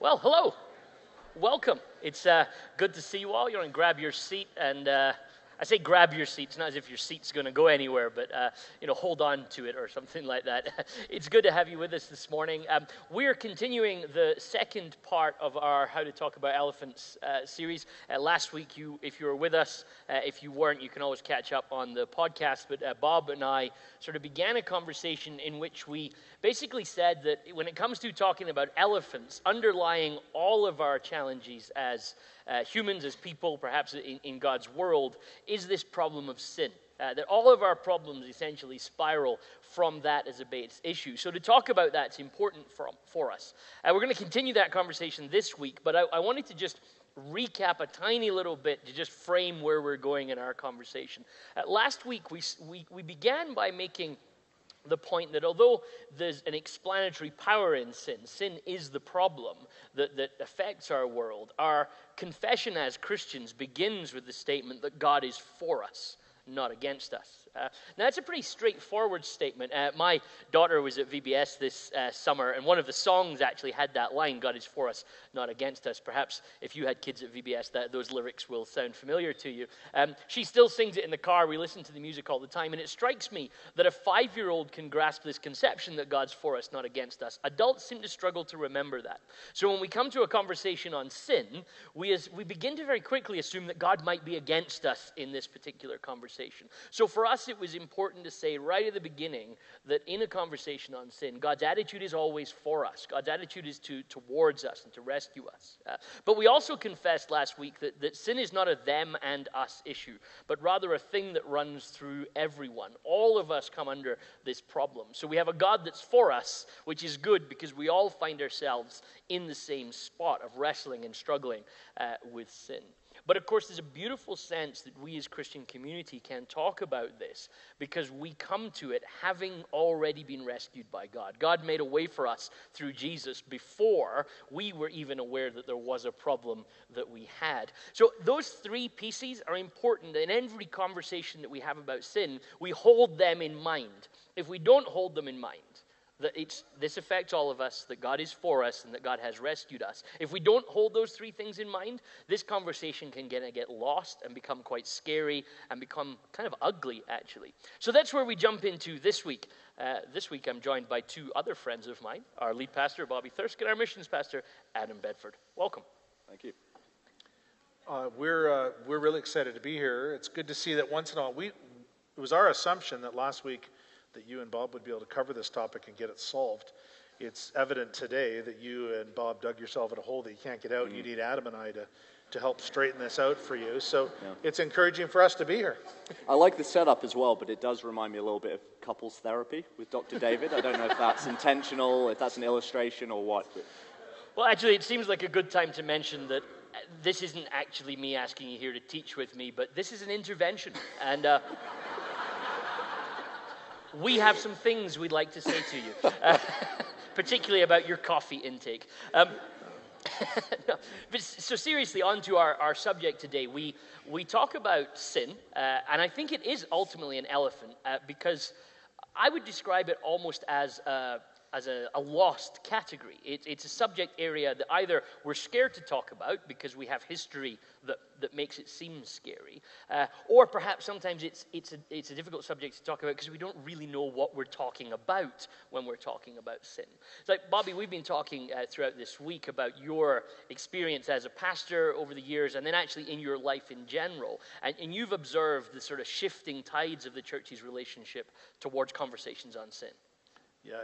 Well, hello. Welcome. It's good to see you all. You're going to grab your seat, and I say grab your seat. It's not as if your seat's going to go anywhere, but hold on to it or something like that. It's good to have you with us this morning. We're continuing the second part of our How to Talk About Elephants series. Last week, if you were with us, if you weren't, you can always catch up on the podcast. But Bob and I sort of began a conversation in which we basically said that when it comes to talking about elephants, underlying all of our challenges as humans, as people, perhaps in God's world, is this problem of sin. That all of our problems essentially spiral from that as a base issue. So to talk about that is important for us. We're going to continue that conversation this week, but I wanted to just recap a tiny little bit to just frame where we're going in our conversation. Last week, we began by making the point that although there's an explanatory power in sin is the problem that affects our world. Our confession as Christians begins with the statement that God is for us, not against us. Now, that's a pretty straightforward statement. My daughter was at VBS this summer, and one of the songs actually had that line, God is for us, not against us. Perhaps if you had kids at VBS, those lyrics will sound familiar to you. She still sings it in the car. We listen to the music all the time, and it strikes me that a 5-year-old can grasp this conception that God's for us, not against us. Adults seem to struggle to remember that. So when we come to a conversation on sin, we begin to very quickly assume that God might be against us in this particular conversation. So for us, it was important to say right at the beginning that in a conversation on sin, God's attitude is always for us. God's attitude is towards us and to rescue us. But we also confessed last week that sin is not a them and us issue, but rather a thing that runs through everyone. All of us come under this problem. So we have a God that's for us, which is good because we all find ourselves in the same spot of wrestling and struggling with sin. But of course, there's a beautiful sense that we as Christian community can talk about this because we come to it having already been rescued by God. God made a way for us through Jesus before we were even aware that there was a problem that we had. So those three pieces are important. In every conversation that we have about sin, we hold them in mind. If we don't hold them in mind, that this affects all of us, that God is for us, and that God has rescued us. If we don't hold those three things in mind, this conversation can get lost and become quite scary and become kind of ugly, actually. So that's where we jump into this week. This week I'm joined by two other friends of mine, our lead pastor, Bobby Thirsk, and our missions pastor, Adam Bedford. Welcome. Thank you. We're really excited to be here. It's good to see that once in a while, it was our assumption that last week that you and Bob would be able to cover this topic and get it solved. It's evident today that you and Bob dug yourself in a hole that you can't get out, and you need Adam and I to help straighten this out for you. So It's encouraging for us to be here. I like the setup as well, but it does remind me a little bit of couples therapy with Dr. David. I don't know if that's intentional, if that's an illustration or what. Well, actually, it seems like a good time to mention that this isn't actually me asking you here to teach with me, but this is an intervention. And we have some things we'd like to say to you, particularly about your coffee intake. So seriously, on to our subject today. We talk about sin, and I think it is ultimately an elephant, because I would describe it almost as a lost category. It's a subject area that either we're scared to talk about because we have history that makes it seem scary, or perhaps sometimes it's a difficult subject to talk about because we don't really know what we're talking about when we're talking about sin. It's like, Bobby, we've been talking throughout this week about your experience as a pastor over the years, and then actually in your life in general, and you've observed the sort of shifting tides of the church's relationship towards conversations on sin. Yeah,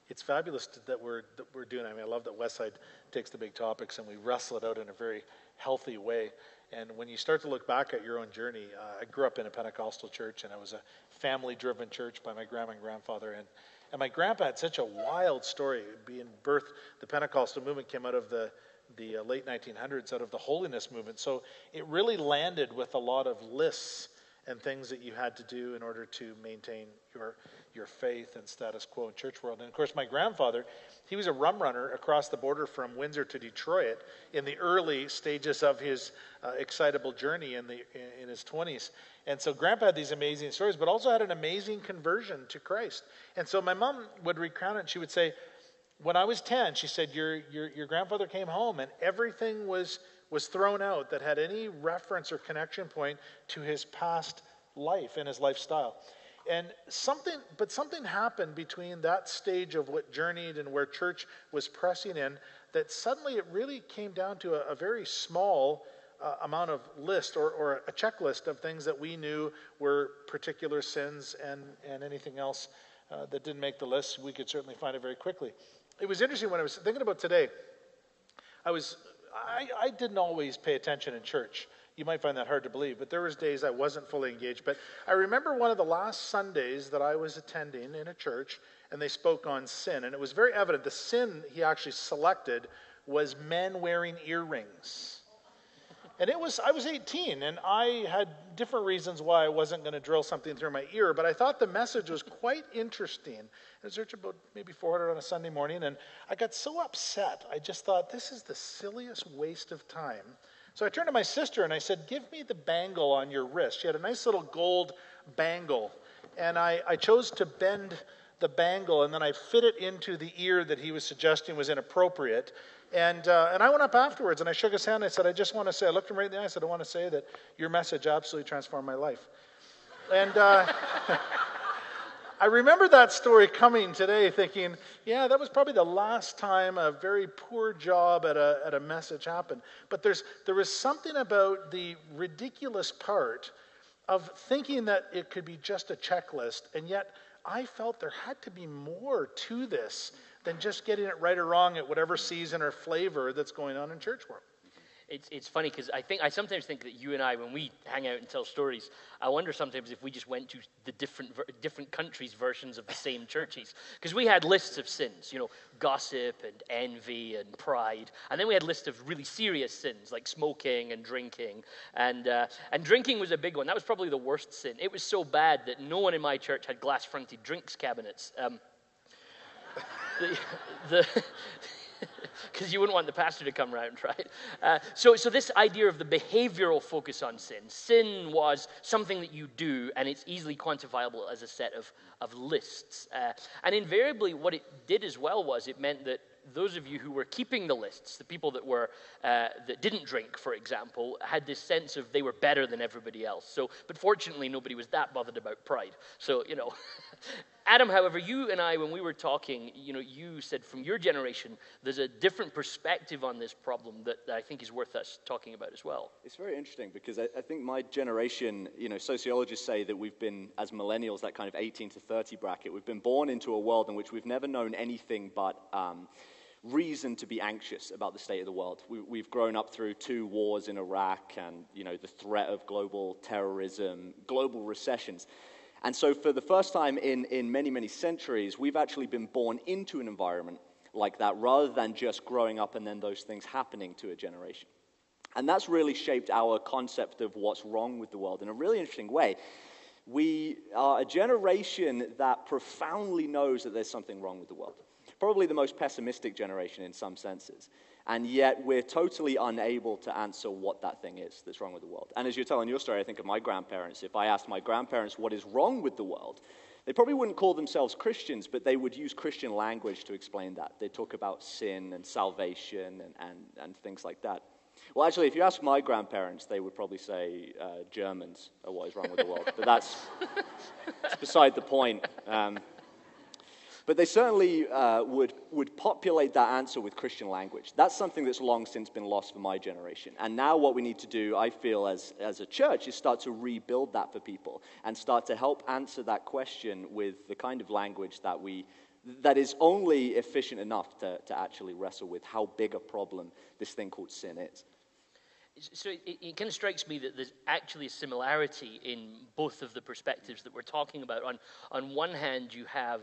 it's fabulous that we're doing. I mean, I love that Westside takes the big topics and we wrestle it out in a very healthy way. And when you start to look back at your own journey, I grew up in a Pentecostal church, and it was a family-driven church by my grandma and grandfather. And my grandpa had such a wild story. Being birthed, the Pentecostal movement came out of the late 1900s, out of the holiness movement. So it really landed with a lot of lists and things that you had to do in order to maintain your faith and status quo in church world. And of course, my grandfather, he was a rum runner across the border from Windsor to Detroit in the early stages of his excitable journey in his 20s. And so Grandpa had these amazing stories, but also had an amazing conversion to Christ. And so my mom would recount it, and she would say, when I was 10, she said, your grandfather came home and everything was thrown out that had any reference or connection point to his past life and his lifestyle. And something happened between that stage of what journeyed and where church was pressing in, that suddenly it really came down to a very small amount of list or a checklist of things that we knew were particular sins, and anything else that didn't make the list, we could certainly find it very quickly. It was interesting when I was thinking about today. I didn't always pay attention in church. You might find that hard to believe, but there was days I wasn't fully engaged. But I remember one of the last Sundays that I was attending in a church, and they spoke on sin. And it was very evident the sin he actually selected was men wearing earrings. And I was 18, and I had different reasons why I wasn't going to drill something through my ear, but I thought the message was quite interesting. It was about maybe 400 on a Sunday morning, and I got so upset. I just thought, this is the silliest waste of time. So I turned to my sister and I said, give me the bangle on your wrist. She had a nice little gold bangle, and I chose to bend the bangle, and then I fit it into the ear that he was suggesting was inappropriate. And I went up afterwards and I shook his hand. I said, I looked him right in the eye. I said, I want to say that your message absolutely transformed my life. And I remember that story coming today thinking, yeah, that was probably the last time a very poor job at a message happened. But there was something about the ridiculous part of thinking that it could be just a checklist, and yet I felt there had to be more to this than just getting it right or wrong at whatever season or flavor that's going on in church world. It's funny because I sometimes think that you and I, when we hang out and tell stories, I wonder sometimes if we just went to the different countries' versions of the same churches. Because we had lists of sins, gossip and envy and pride, and then we had lists of really serious sins like smoking and drinking, and drinking was a big one. That was probably the worst sin. It was so bad that no one in my church had glass-fronted drinks cabinets. Because you wouldn't want the pastor to come around, right? So this idea of the behavioral focus on sin. Sin was something that you do, and it's easily quantifiable as a set of lists. And invariably, what it did as well was it meant that those of you who were keeping the lists, the people that didn't drink, for example, had this sense of they were better than everybody else. But fortunately, nobody was that bothered about pride. So, Adam, however, you and I, when we were talking, you said from your generation, there's a different perspective on this problem that I think is worth us talking about as well. It's very interesting because I think my generation, sociologists say that we've been, as millennials, that kind of 18 to 30 bracket, we've been born into a world in which we've never known anything but reason to be anxious about the state of the world. We've grown up through 2 wars in Iraq and, the threat of global terrorism, global recessions. And so for the first time in many, many centuries, we've actually been born into an environment like that rather than just growing up and then those things happening to a generation. And that's really shaped our concept of what's wrong with the world in a really interesting way. We are a generation that profoundly knows that there's something wrong with the world. Probably the most pessimistic generation in some senses. And yet we're totally unable to answer what that thing is that's wrong with the world. And as you're telling your story, I think of my grandparents. If I asked my grandparents what is wrong with the world, they probably wouldn't call themselves Christians, but they would use Christian language to explain that. They'd talk about sin and salvation and things like that. Well, actually, if you ask my grandparents, they would probably say Germans are what is wrong with the world. But that's beside the point. But they certainly would populate that answer with Christian language. That's something that's long since been lost for my generation. And now what we need to do, I feel, as a church, is start to rebuild that for people and start to help answer that question with the kind of language that is only efficient enough to actually wrestle with how big a problem this thing called sin is. So it kind of strikes me that there's actually a similarity in both of the perspectives that we're talking about. On one hand, you have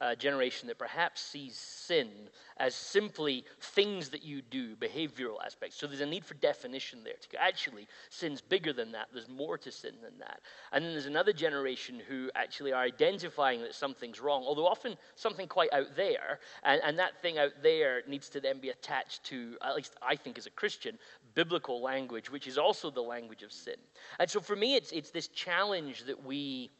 a generation that perhaps sees sin as simply things that you do, behavioral aspects. So there's a need for definition there. Actually, sin's bigger than that. There's more to sin than that. And then there's another generation who actually are identifying that something's wrong, although often something quite out there, and that thing out there needs to then be attached to, at least I think as a Christian, biblical language, which is also the language of sin. And so for me, it's this challenge that we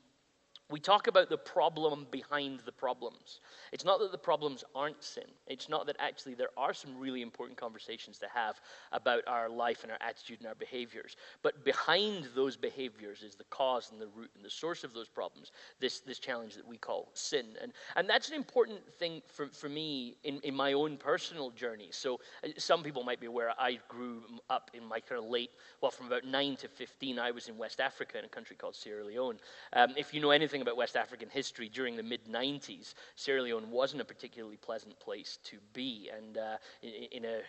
we talk about the problem behind the problems. It's not that the problems aren't sin. It's not that actually there are some really important conversations to have about our life and our attitude and our behaviors. But behind those behaviors is the cause and the root and the source of those problems, this challenge that we call sin. And that's an important thing for me in my own personal journey. So some people might be aware I grew up in my kind of from about 9 to 15, I was in West Africa in a country called Sierra Leone. If you know anything about West African history, during the mid-90s, Sierra Leone wasn't a particularly pleasant place to be, and in a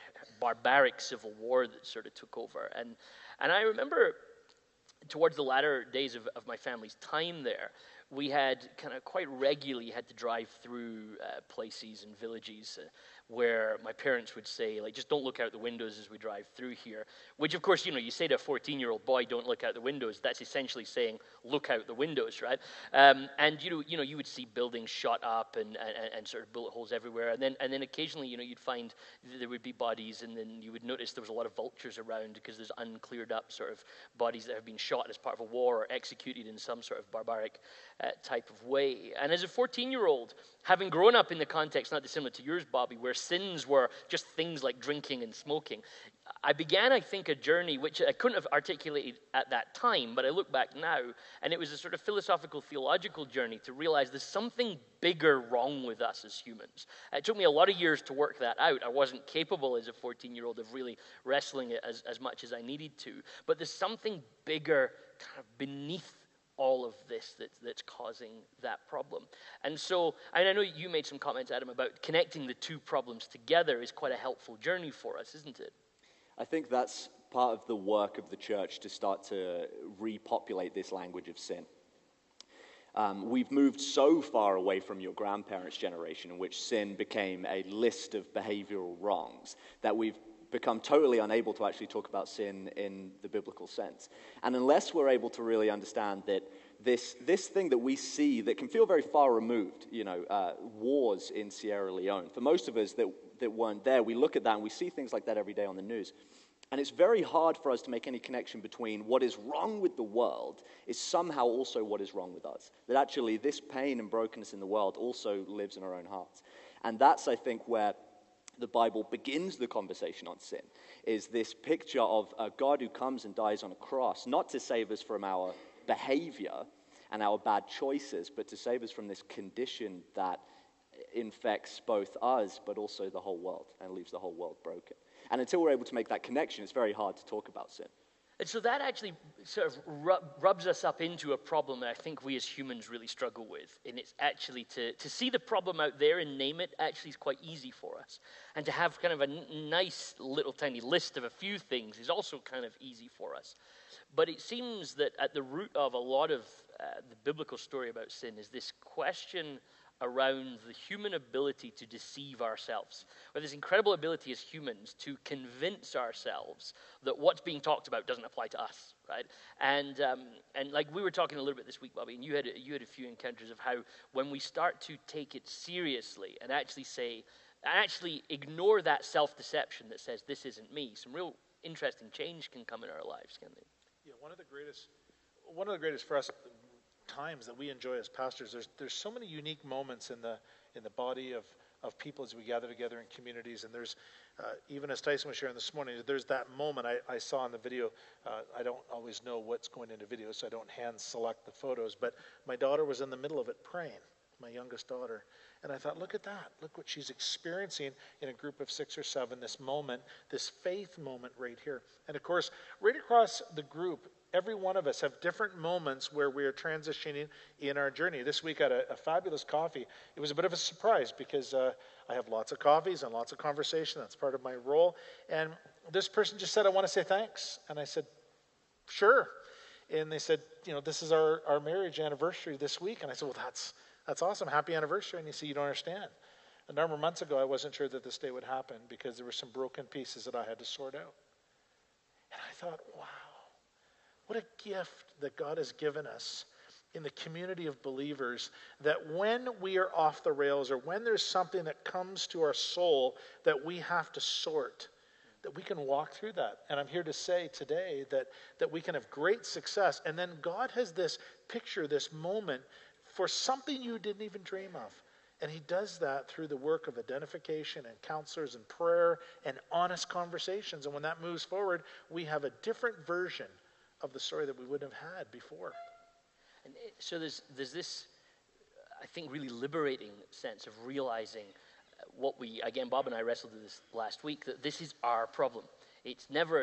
barbaric civil war that sort of took over. And I remember towards the latter days of my family's time there, we had kind of quite regularly had to drive through places and villages where my parents would say, like, just don't look out the windows as we drive through here. Which, of course, you say to a 14-year-old boy, don't look out the windows. That's essentially saying, look out the windows, right? And you would see buildings shot up and sort of bullet holes everywhere. And then occasionally, you'd find there would be bodies, and then you would notice there was a lot of vultures around because there's uncleared up sort of bodies that have been shot as part of a war or executed in some sort of barbaric type of way. And as a 14-year-old, having grown up in the context not dissimilar to yours, Bobby, where sins were just things like drinking and smoking, I began, I think, a journey which I couldn't have articulated at that time, but I look back now, and it was a sort of philosophical, theological journey to realize there's something bigger wrong with us as humans. It took me a lot of years to work that out. I wasn't capable as a 14-year-old of really wrestling it as much as I needed to, but there's something bigger kind of beneath all of this that's causing that problem. And so, and I know you made some comments, Adam, about connecting the two problems together is quite a helpful journey for us, isn't it? I think that's part of the work of the church to start to repopulate this language of sin. We've moved so far away from your grandparents' generation in which sin became a list of behavioral wrongs that we've become totally unable to actually talk about sin in the biblical sense. And unless we're able to really understand that this thing that we see that can feel very far removed, wars in Sierra Leone, for most of us that weren't there, we look at that and we see things like that every day on the news. And it's very hard for us to make any connection between what is wrong with the world is somehow also what is wrong with us. That actually this pain and brokenness in the world also lives in our own hearts. And that's, I think, where the Bible begins the conversation on sin, is this picture of a God who comes and dies on a cross, not to save us from our behavior and our bad choices, but to save us from this condition that infects both us, but also the whole world, and leaves the whole world broken. And until we're able to make that connection, it's very hard to talk about sin. And so that actually sort of rubs us up into a problem that I think we as humans really struggle with. And it's actually to see the problem out there and name it actually is quite easy for us. And to have kind of a nice little tiny list of a few things is also kind of easy for us. But it seems that at the root of a lot of the biblical story about sin is this question around the human ability to deceive ourselves, or this incredible ability as humans to convince ourselves that what's being talked about doesn't apply to us, right? And like we were talking a little bit this week, Bobby, and you had a few encounters of how when we start to take it seriously and actually ignore that self-deception that says this isn't me, some real interesting change can come in our lives, can they? Yeah, one of the greatest for us times that we enjoy as pastors, there's so many unique moments in the body of people as we gather together in communities. And there's even as Tyson was sharing this morning, there's that moment I saw in the video. I don't always know what's going into video, so I don't hand select the photos, but my daughter was in the middle of it praying, my youngest daughter. And I thought, look at that. Look what she's experiencing in a group of 6 or 7, this moment, this faith moment right here. And of course, right across the group, every one of us have different moments where we are transitioning in our journey. This week I had a fabulous coffee. It was a bit of a surprise because I have lots of coffees and lots of conversation. That's part of my role. And this person just said, I want to say thanks. And I said, sure. And they said, this is our marriage anniversary this week. And I said, well, that's awesome. Happy anniversary. And he said, you don't understand. A number of months ago, I wasn't sure that this day would happen because there were some broken pieces that I had to sort out. And I thought, wow. What a gift that God has given us in the community of believers, that when we are off the rails or when there's something that comes to our soul that we have to sort, that we can walk through that. And I'm here to say today that we can have great success. And then God has this picture, this moment for something you didn't even dream of. And he does that through the work of identification and counselors and prayer and honest conversations. And when that moves forward, we have a different version of the story that we wouldn't have had before. And so there's this, I think, really liberating sense of realizing what again, Bob and I wrestled with this last week, that this is our problem.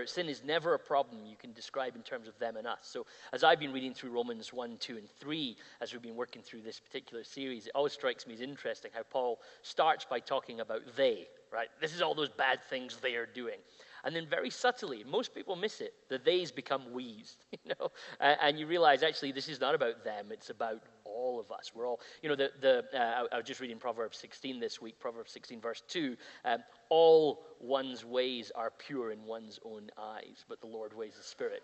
Sin is never a problem you can describe in terms of them and us. So as I've been reading through Romans 1, 2, and 3, as we've been working through this particular series, it always strikes me as interesting how Paul starts by talking about they, right? This is all those bad things they are doing. And then very subtly, most people miss it, the theys become we's, and you realize actually this is not about them, it's about all of us. We're all, I was just reading Proverbs 16 this week, Proverbs 16 verse 2, all one's ways are pure in one's own eyes, but the Lord weighs the spirit.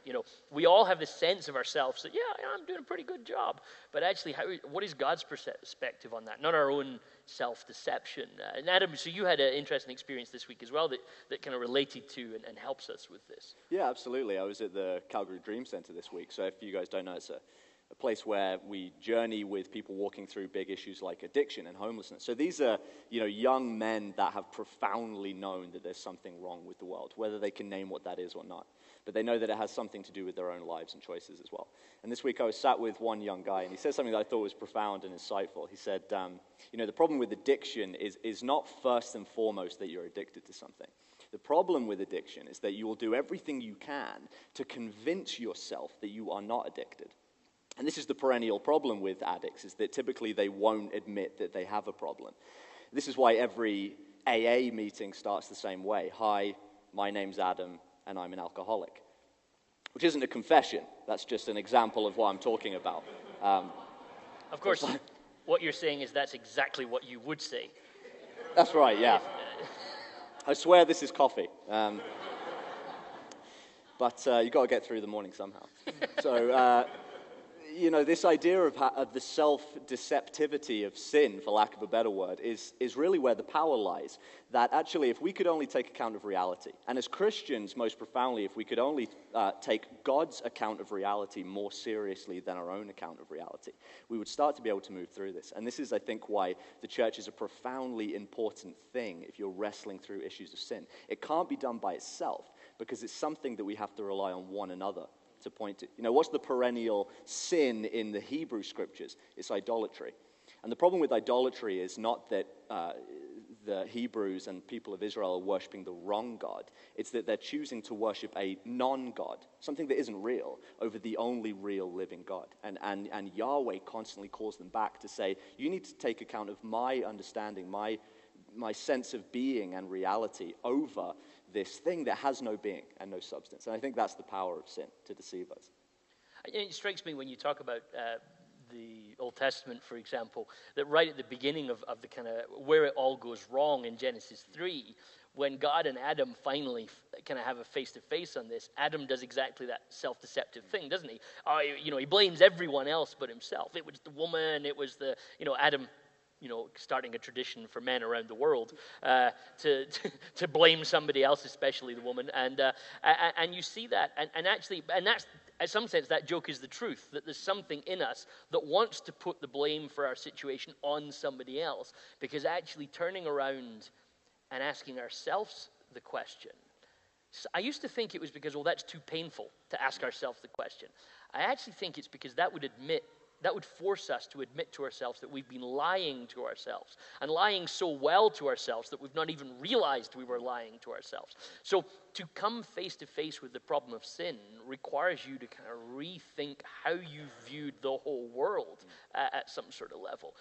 We all have this sense of ourselves that, I'm doing a pretty good job, but actually, what is God's perspective on that? Not our own self-deception. And Adam, so you had an interesting experience this week as well that kind of related to and helps us with this. Yeah, absolutely. I was at the Calgary Dream Center this week. So if you guys don't know, it's a place where we journey with people walking through big issues like addiction and homelessness. So these are, young men that have profoundly known that there's something wrong with the world, whether they can name what that is or not. But they know that it has something to do with their own lives and choices as well. And this week I was sat with one young guy, and he said something that I thought was profound and insightful. He said, the problem with addiction is not first and foremost that you're addicted to something. The problem with addiction is that you will do everything you can to convince yourself that you are not addicted. And this is the perennial problem with addicts, is that typically they won't admit that they have a problem. This is why every AA meeting starts the same way. Hi, my name's Adam, and I'm an alcoholic. Which isn't a confession. That's just an example of what I'm talking about. Of course, what you're saying is that's exactly what you would say. That's right, yeah. I swear this is coffee. But you've got to get through the morning somehow. So, this idea of the self-deceptivity of sin, for lack of a better word, is really where the power lies. That actually, if we could only take account of reality, and as Christians, most profoundly, if we could only take God's account of reality more seriously than our own account of reality, we would start to be able to move through this. And this is, I think, why the church is a profoundly important thing if you're wrestling through issues of sin. It can't be done by itself, because it's something that we have to rely on one another to point to. What's the perennial sin in the Hebrew scriptures? It's idolatry. And the problem with idolatry is not that the Hebrews and people of Israel are worshiping the wrong God. It's that they're choosing to worship a non-God, something that isn't real, over the only real living God. And Yahweh constantly calls them back to say, you need to take account of my understanding, my sense of being and reality over this thing that has no being and no substance. And I think that's the power of sin, to deceive us. It strikes me when you talk about the Old Testament, for example, that right at the beginning of the kind of where it all goes wrong in Genesis 3, when God and Adam finally kind of have a face-to-face on this, Adam does exactly that self-deceptive thing, doesn't he? He blames everyone else but himself. It was the woman, it was Adam, starting a tradition for men around the world to blame somebody else, especially the woman, and you see that, and that's, in some sense, that joke is the truth, that there's something in us that wants to put the blame for our situation on somebody else, because actually turning around and asking ourselves the question, I used to think it was because, that's too painful to ask ourselves the question. I actually think it's because that would force us to admit to ourselves that we've been lying to ourselves, and lying so well to ourselves that we've not even realized we were lying to ourselves. So to come face to face with the problem of sin requires you to kind of rethink how you viewed the whole world at some sort of level.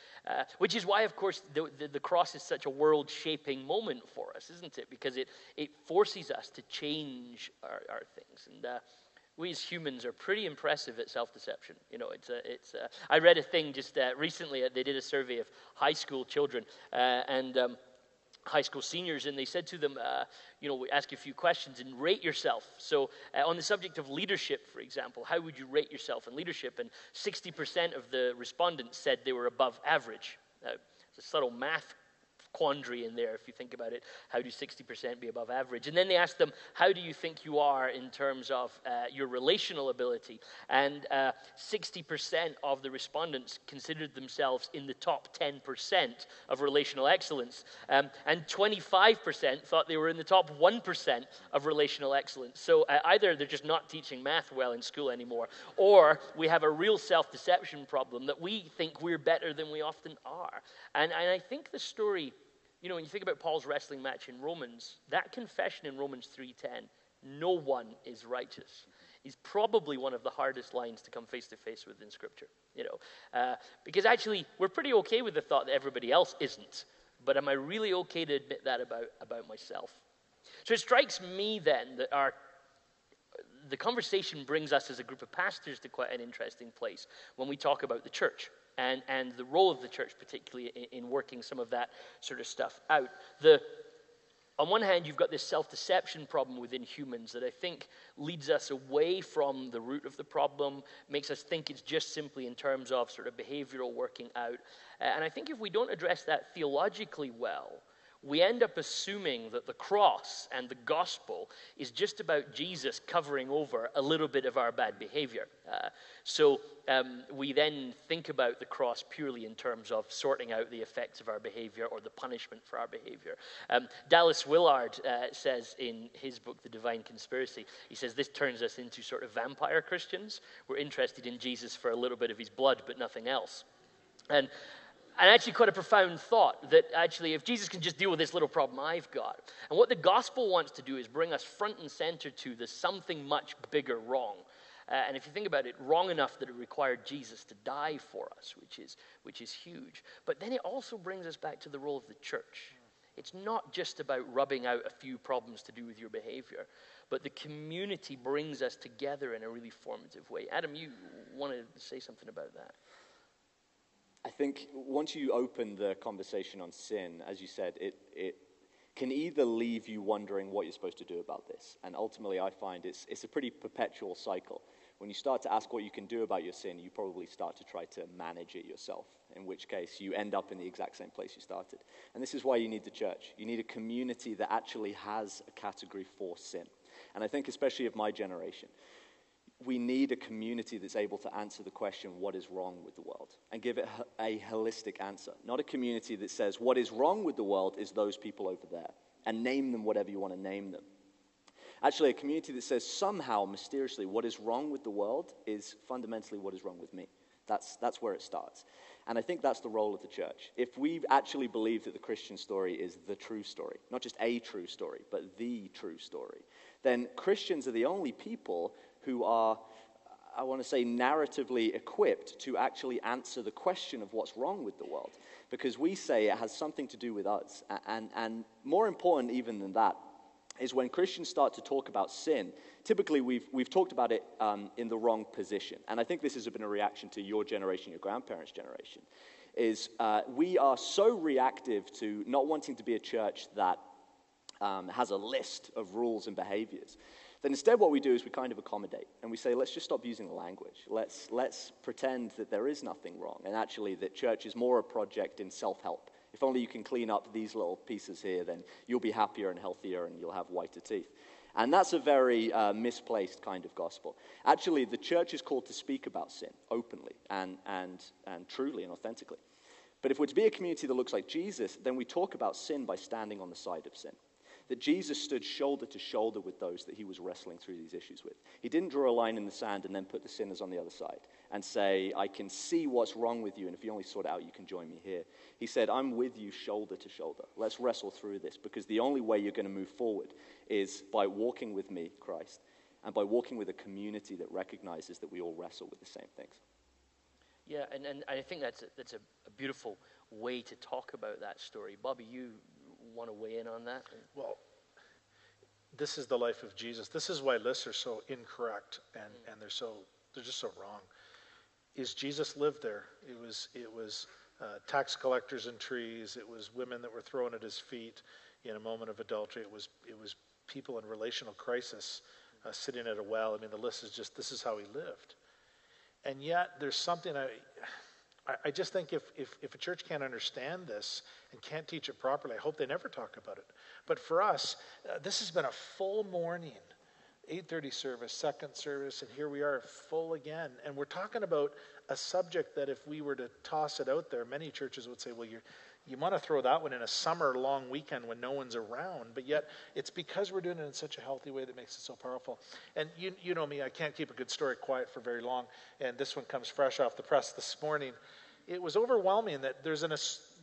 Which is why, of course, the cross is such a world-shaping moment for us, isn't it? Because it forces us to change our things. And we as humans are pretty impressive at self-deception. I read a thing just recently. They did a survey of high school children and high school seniors, and they said to them, we ask you a few questions and rate yourself. So on the subject of leadership, for example, how would you rate yourself in leadership? And 60% of the respondents said they were above average. It's a subtle math quandary in there, if you think about it. How do 60% be above average? And then they asked them, how do you think you are in terms of your relational ability? And 60% of the respondents considered themselves in the top 10% of relational excellence. And 25% thought they were in the top 1% of relational excellence. So either they're just not teaching math well in school anymore, or we have a real self-deception problem that we think we're better than we often are. And I think the story, when you think about Paul's wrestling match in Romans, that confession in Romans 3:10, no one is righteous, is probably one of the hardest lines to come face to face with in Scripture. Because actually we're pretty okay with the thought that everybody else isn't, but am I really okay to admit that about myself? So it strikes me then that the conversation brings us as a group of pastors to quite an interesting place when we talk about the church and the role of the church, particularly in working some of that sort of stuff out. On one hand, you've got this self-deception problem within humans that I think leads us away from the root of the problem, makes us think it's just simply in terms of sort of behavioral working out. And I think if we don't address that theologically well, we end up assuming that the cross and the gospel is just about Jesus covering over a little bit of our bad behavior. So we then think about the cross purely in terms of sorting out the effects of our behavior or the punishment for our behavior. Dallas Willard says in his book, The Divine Conspiracy, he says this turns us into sort of vampire Christians. We're interested in Jesus for a little bit of his blood, but nothing else. And actually quite a profound thought that actually if Jesus can just deal with this little problem I've got. And what the gospel wants to do is bring us front and center to the something much bigger wrong. And if you think about it, wrong enough that it required Jesus to die for us, which is huge. But then it also brings us back to the role of the church. It's not just about rubbing out a few problems to do with your behavior, but the community brings us together in a really formative way. Adam, you wanted to say something about that? I think once you open the conversation on sin, as you said, it can either leave you wondering what you're supposed to do about this. And ultimately, I find it's a pretty perpetual cycle. When you start to ask what you can do about your sin, you probably start to try to manage it yourself, in which case you end up in the exact same place you started. And this is why you need the church. You need a community that actually has a category for sin. And I think especially of my generation, we need a community that's able to answer the question, what is wrong with the world? And give it a holistic answer. Not a community that says, what is wrong with the world is those people over there. And name them whatever you want to name them. Actually, a community that says somehow, mysteriously, what is wrong with the world is fundamentally what is wrong with me. That's where it starts. And I think that's the role of the church. If we actually believe that the Christian story is the true story, not just a true story, but the true story, then Christians are the only people who are, I want to say, narratively equipped to actually answer the question of what's wrong with the world. Because we say it has something to do with us. And more important even than that is when Christians start to talk about sin, typically we've talked about it in the wrong position. And I think this has been a reaction to your generation, your grandparents' generation, is we are so reactive to not wanting to be a church that has a list of rules and behaviors. Then instead what we do is we kind of accommodate. And we say, let's just stop using the language. Let's pretend that there is nothing wrong. And actually that church is more a project in self-help. If only you can clean up these little pieces here, then you'll be happier and healthier and you'll have whiter teeth. And that's a very misplaced kind of gospel. Actually, the church is called to speak about sin openly and truly and authentically. But if we're to be a community that looks like Jesus, then we talk about sin by standing on the side of sin. That Jesus stood shoulder to shoulder with those that he was wrestling through these issues with. He didn't draw a line in the sand and then put the sinners on the other side and say, I can see what's wrong with you, and if you only sort it out, you can join me here. He said, I'm with you shoulder to shoulder. Let's wrestle through this, because the only way you're going to move forward is by walking with me, Christ, and by walking with a community that recognizes that we all wrestle with the same things. Yeah, and I think that's a beautiful way to talk about that story. Bobby, you want to weigh in on that? Well, this is the life of Jesus. This is why lists are so incorrect and they're just so wrong. Is Jesus lived there? It was tax collectors and trees. It was women that were thrown at his feet in a moment of adultery. It was people in relational crisis sitting at a well. I mean, the list is just, this is how he lived. And yet there's something I just think if a church can't understand this and can't teach it properly, I hope they never talk about it. But for us, this has been a full morning. 8:30 service, second service, and here we are full again. And we're talking about a subject that if we were to toss it out there, many churches would say, well, you want to throw that one in a summer long weekend when no one's around. But yet it's because we're doing it in such a healthy way that makes it so powerful. And you know me, I can't keep a good story quiet for very long. And this one comes fresh off the press this morning. It was overwhelming that there's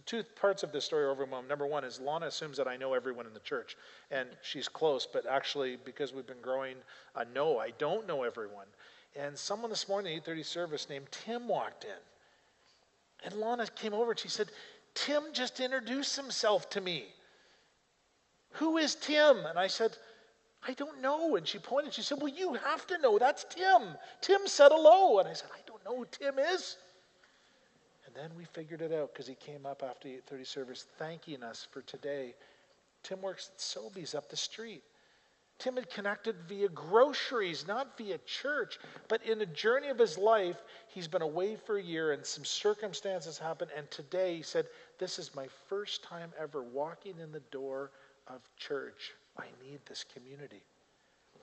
two parts of this story are overwhelming. Number one is Lana assumes that I know everyone in the church, and she's close, but actually, because we've been growing, no, I don't know everyone. And someone this morning, 8:30 service, named Tim walked in. And Lana came over and she said, Tim just introduced himself to me. Who is Tim? And I said, I don't know. And she pointed, she said, well, you have to know, that's Tim. Tim said hello. And I said, I don't know who Tim is. And then we figured it out because he came up after the 8:30 service thanking us for today. Tim works at Sobeys up the street. Tim had connected via groceries, not via church. But in the journey of his life, he's been away for a year and some circumstances happened. And today he said, this is my first time ever walking in the door of church. I need this community.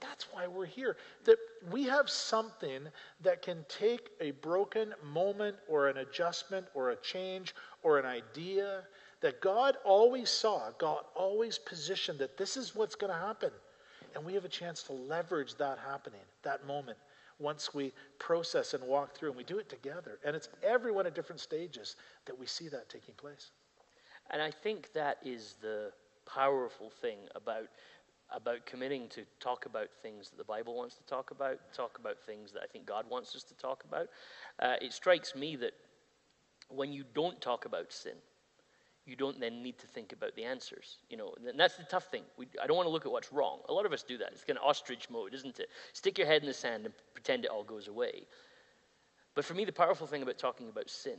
That's why we're here. That we have something that can take a broken moment or an adjustment or a change or an idea that God always saw, God always positioned that this is what's going to happen. And we have a chance to leverage that happening, that moment, once we process and walk through, and we do it together. And it's everyone at different stages that we see that taking place. And I think that is the powerful thing about committing to talk about things that the Bible wants to talk about things that I think God wants us to talk about. It strikes me that when you don't talk about sin, you don't then need to think about the answers. And that's the tough thing. I don't want to look at what's wrong. A lot of us do that. It's kind of ostrich mode, isn't it? Stick your head in the sand and pretend it all goes away. But for me, the powerful thing about talking about sin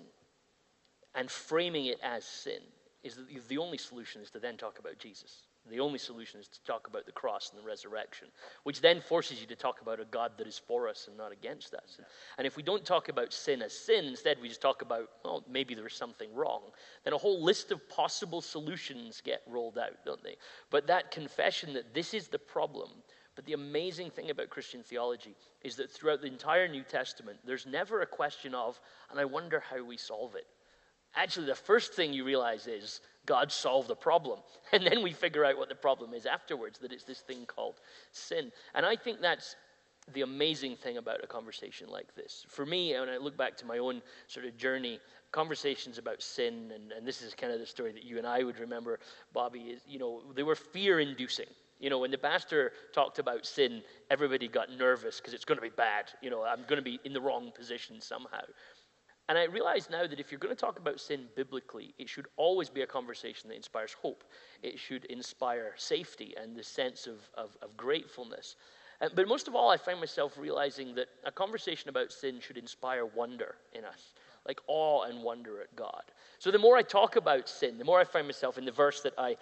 and framing it as sin is that the only solution is to then talk about Jesus. The only solution is to talk about the cross and the resurrection, which then forces you to talk about a God that is for us and not against us. And if we don't talk about sin as sin, instead we just talk about, oh, maybe there was something wrong, then a whole list of possible solutions get rolled out, don't they? But that confession that this is the problem, but the amazing thing about Christian theology is that throughout the entire New Testament, there's never a question of, and I wonder how we solve it. Actually, the first thing you realize is God solved the problem. And then we figure out what the problem is afterwards, that it's this thing called sin. And I think that's the amazing thing about a conversation like this. For me, when I look back to my own sort of journey, conversations about sin, and this is kind of the story that you and I would remember, Bobby, is, they were fear-inducing. When the pastor talked about sin, everybody got nervous because it's going to be bad. I'm going to be in the wrong position somehow. And I realize now that if you're going to talk about sin biblically, it should always be a conversation that inspires hope. It should inspire safety and the sense of gratefulness. But most of all, I find myself realizing that a conversation about sin should inspire wonder in us, like awe and wonder at God. So the more I talk about sin, the more I find myself in the verse that I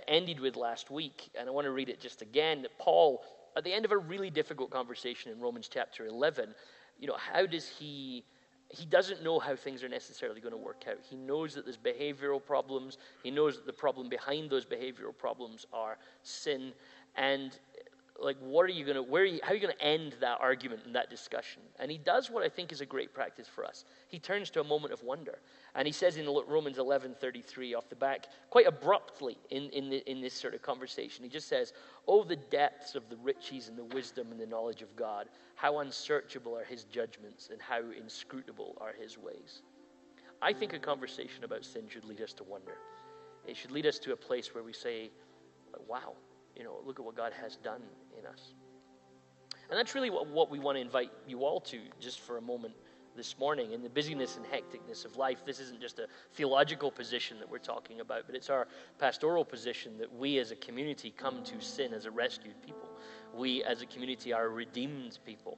ended with last week, and I want to read it just again, that Paul, at the end of a really difficult conversation in Romans chapter 11, how does he doesn't know how things are necessarily going to work out. He knows that there's behavioral problems. He knows that the problem behind those behavioral problems are sin. And how are you going to end that argument and that discussion? And he does what I think is a great practice for us. He turns to a moment of wonder. And he says in Romans 11:33 off the back, quite abruptly in this sort of conversation, he just says, oh, the depths of the riches and the wisdom and the knowledge of God. How unsearchable are his judgments and how inscrutable are his ways. I think a conversation about sin should lead us to wonder. It should lead us to a place where we say, wow, look at what God has done in us. And that's really what we want to invite you all to just for a moment this morning. In the busyness and hecticness of life, this isn't just a theological position that we're talking about, but it's our pastoral position that we as a community come to sin as a rescued people. We as a community are a redeemed people.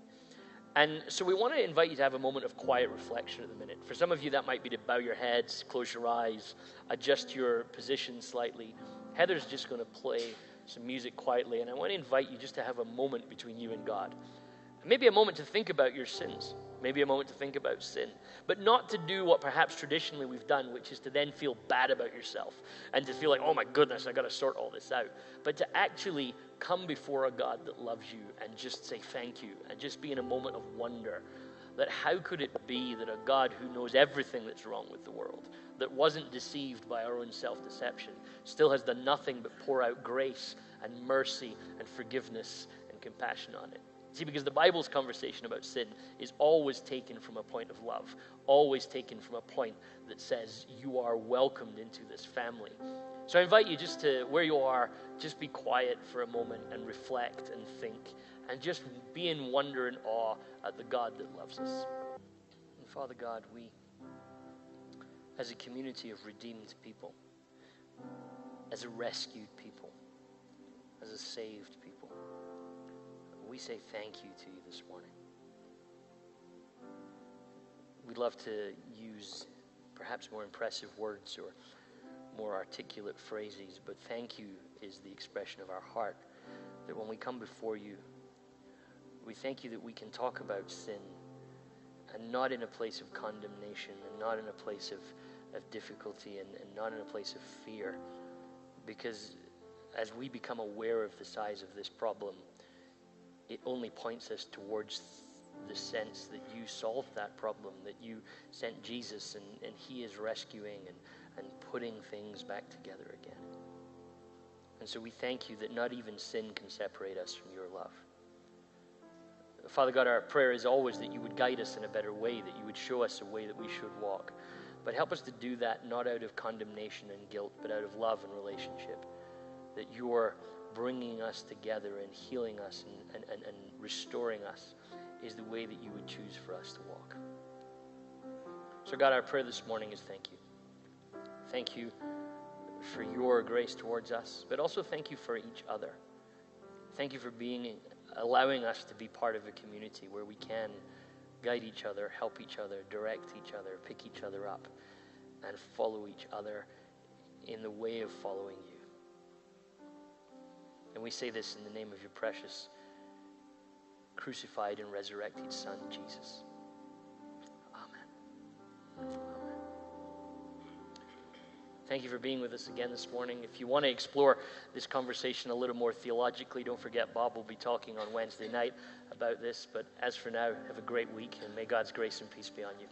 And so we want to invite you to have a moment of quiet reflection at the minute. For some of you, that might be to bow your heads, close your eyes, adjust your position slightly. Heather's just going to play some music quietly, and I want to invite you just to have a moment between you and God. Maybe a moment to think about your sins. maybe a moment to think about sin, but not to do what perhaps traditionally we've done, which is to then feel bad about yourself and to feel like, oh my goodness, I got to sort all this out. But to actually come before a God that loves you and just say thank you and just be in a moment of wonder that how could it be that a God who knows everything that's wrong with the world, that wasn't deceived by our own self-deception, still has done nothing but pour out grace and mercy and forgiveness and compassion on it. See, because the Bible's conversation about sin is always taken from a point of love, always taken from a point that says you are welcomed into this family. So I invite you just to, where you are, just be quiet for a moment and reflect and think and just be in wonder and awe at the God that loves us. And Father God, we, as a community of redeemed people, as a rescued people, as a saved people, we say thank you to you this morning. We'd love to use perhaps more impressive words or more articulate phrases, but thank you is the expression of our heart, that when we come before you, we thank you that we can talk about sin and not in a place of condemnation and not in a place of difficulty and not in a place of fear, because as we become aware of the size of this problem, it only points us towards the sense that you solved that problem, that you sent Jesus and he is rescuing and putting things back together again. And so we thank you that not even sin can separate us from your love. Father God, our prayer is always that you would guide us in a better way, that you would show us a way that we should walk. But help us to do that not out of condemnation and guilt, but out of love and relationship. That you're bringing us together and healing us and restoring us is the way that you would choose for us to walk. So God, our prayer this morning is thank you. Thank you for your grace towards us, but also thank you for each other. Thank you for allowing us to be part of a community where we can guide each other, help each other, direct each other, pick each other up, and follow each other in the way of following you. And we say this in the name of your precious, crucified and resurrected Son, Jesus. Amen. Amen. Thank you for being with us again this morning. If you want to explore this conversation a little more theologically, don't forget Bob will be talking on Wednesday night about this. But as for now, have a great week, and may God's grace and peace be on you.